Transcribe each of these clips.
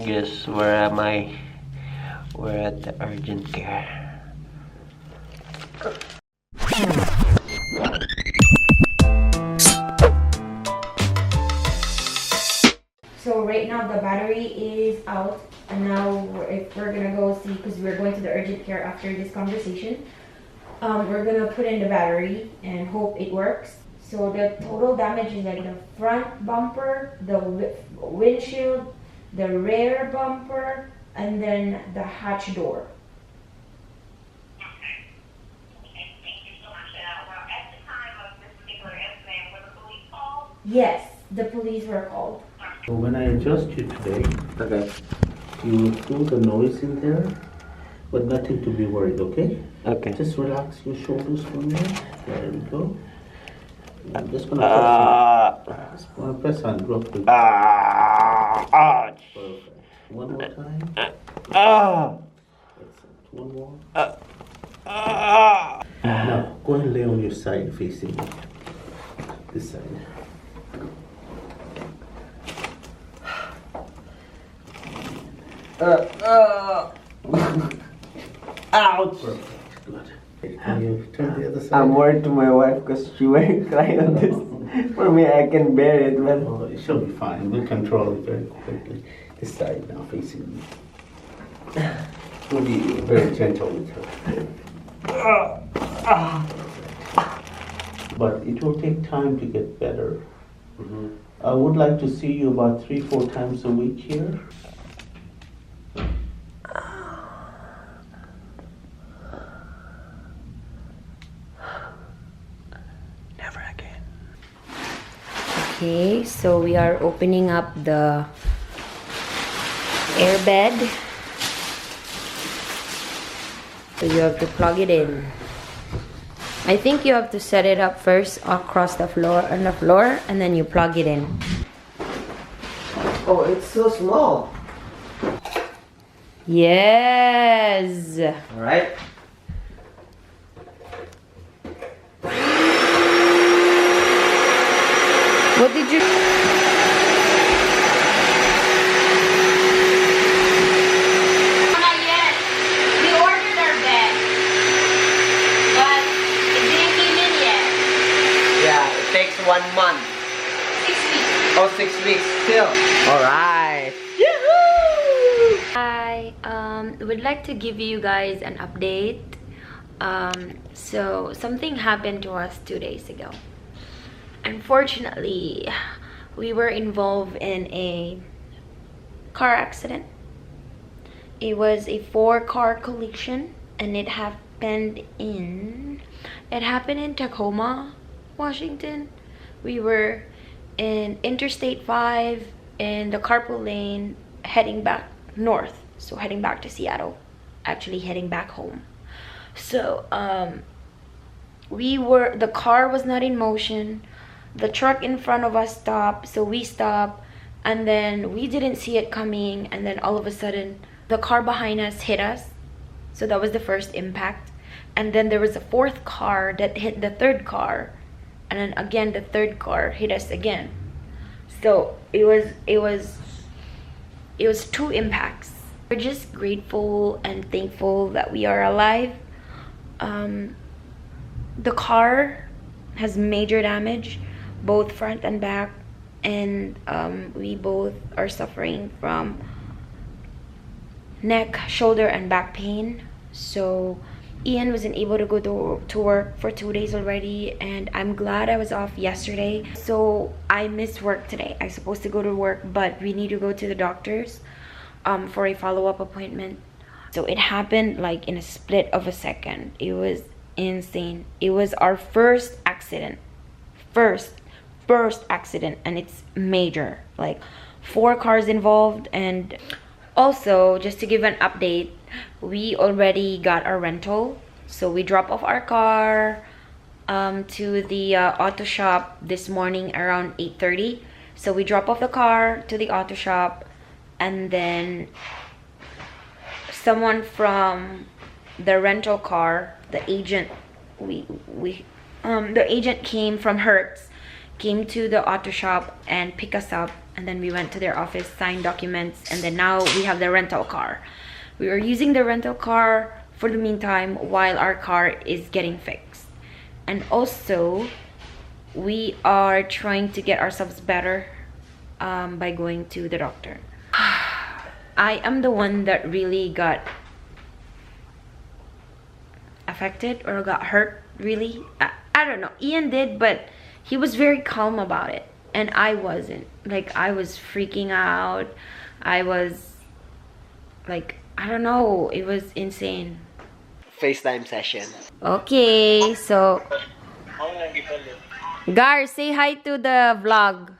Guess where am I? We're at the urgent care. So right now the battery is out, and now we're gonna go see, because we're going to the urgent care after this conversation. We're gonna put in the battery and hope it works. So the total damage is like the front bumper, the windshield, the rear bumper, and then the hatch door. Okay. Okay, thank you so much for that. Well, at the time of this particular incident, were the police called? Yes, the police were called. So when I adjust you today, Okay. you feel the noise in there, but nothing to be worried, okay? Okay. Just relax your shoulders for a minute. There we go. I'm just gonna press on real quick. Ouch. Perfect. One more time. Ah. Excellent. One more. Ah. Now go and lay on your side facing me. This side. Ouch. Perfect. Good. Can you turn the other side? I'm worried to my wife because she might cry on this. For me, I can bear it, man. Oh, it should be fine. We'll control it very quickly. This side now facing me. We'll be very gentle with her. But it will take time to get better. I would like to see you about 3-4 times a week here. Never again. Okay, so we are opening up the airbed. So you have to plug it in. I think you have to set it up first across the floor, and then you plug it in. Oh, it's so small. Yes. All right. What did you? Not yet. We ordered our bed, but it didn't come in yet. Yeah, it takes 1 month. 6 weeks. Oh, 6 weeks still. All right. I would like to give you guys an update. So something happened to us 2 days ago. Unfortunately, we were involved in a car accident. It was a 4-car collision, and it happened in Tacoma, Washington. We were in Interstate 5 in the carpool lane heading back north, so heading back to Seattle, actually heading back home. So the car was not in motion. The truck in front of us stopped, so we stopped, and then we didn't see it coming, and then all of a sudden the car behind us hit us. So that was the first impact, and then there was a 4th car that hit the 3rd car, and then again the 3rd car hit us again. So it was 2 impacts. We're just grateful and thankful that we are alive. The car has major damage, both front and back, and we both are suffering from neck, shoulder, and back pain. So Ian wasn't able to go to work for 2 days already, and I'm glad I was off yesterday. So I missed work today. I was supposed to go to work, but we need to go to the doctor's for a follow-up appointment. So it happened like in a split of a second. It was insane. It was our first accident. First accident, and it's major. Like 4 cars involved. And also, just to give an update, we already got our rental. So we dropped off our car to the auto shop this morning around 8:30. So we dropped off the car to the auto shop, and then someone from the rental car, the agent, the agent came from Hertz, came to the auto shop and picked us up, and then we went to their office, signed documents, and then now we have the rental car. We were using the rental car for the meantime while our car is getting fixed. And also, we are trying to get ourselves better by going to the doctor. I am the one that really got affected or got hurt, really. I don't know. Ian did, but he was very calm about it. And I wasn't. Like, I was freaking out. I was like, I don't know. It was insane. FaceTime session. Okay, so Gar, say hi to the vlog.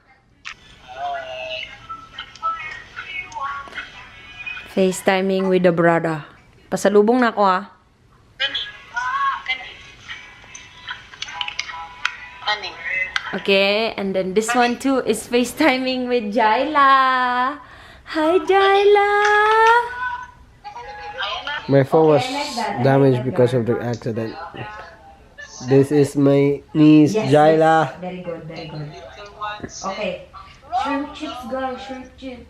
FaceTiming with the brother. Pasalubong na ako ah. Okay, and then this one too is FaceTiming with Jaila. Hi Jaila. My phone was damaged because of the accident. This is my niece, Jaila. Very good, very good. Okay. Shrimp chips, girl, shrimp chips.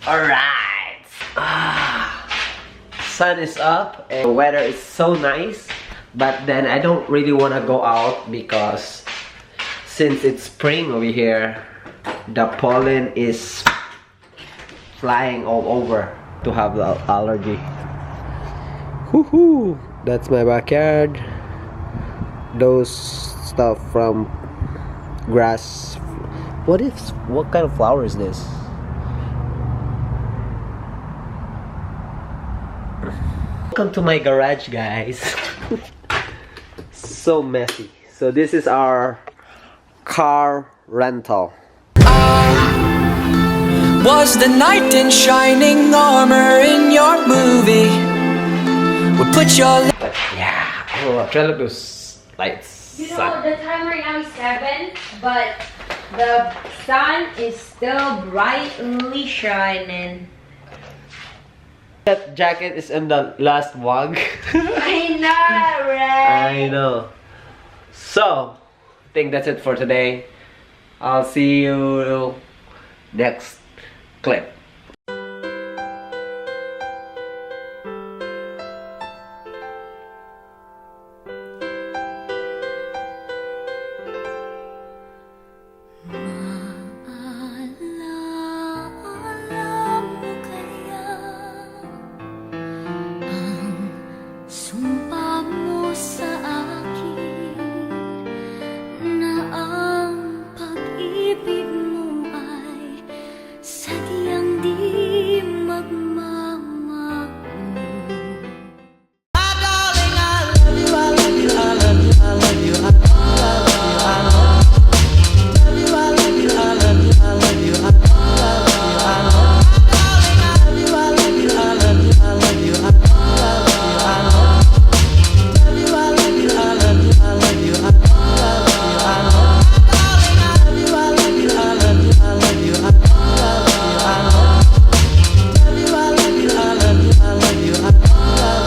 Alright. Sun is up and the weather is so nice. But then I don't really want to go out because since it's spring over here, the pollen is flying all over to have the allergy. Woohoo! That's my backyard. Those stuff from grass. What kind of flower is this? Welcome to my garage, guys. So messy. So this is our car rental. Was the knight in shining armor in your movie? Would put your Yeah, oh, try to look those lights. You know, the time right now is 7, but the sun is still brightly shining. That jacket is in the last vlog. I know, right? I know. So, I think that's it for today. I'll see you next clip.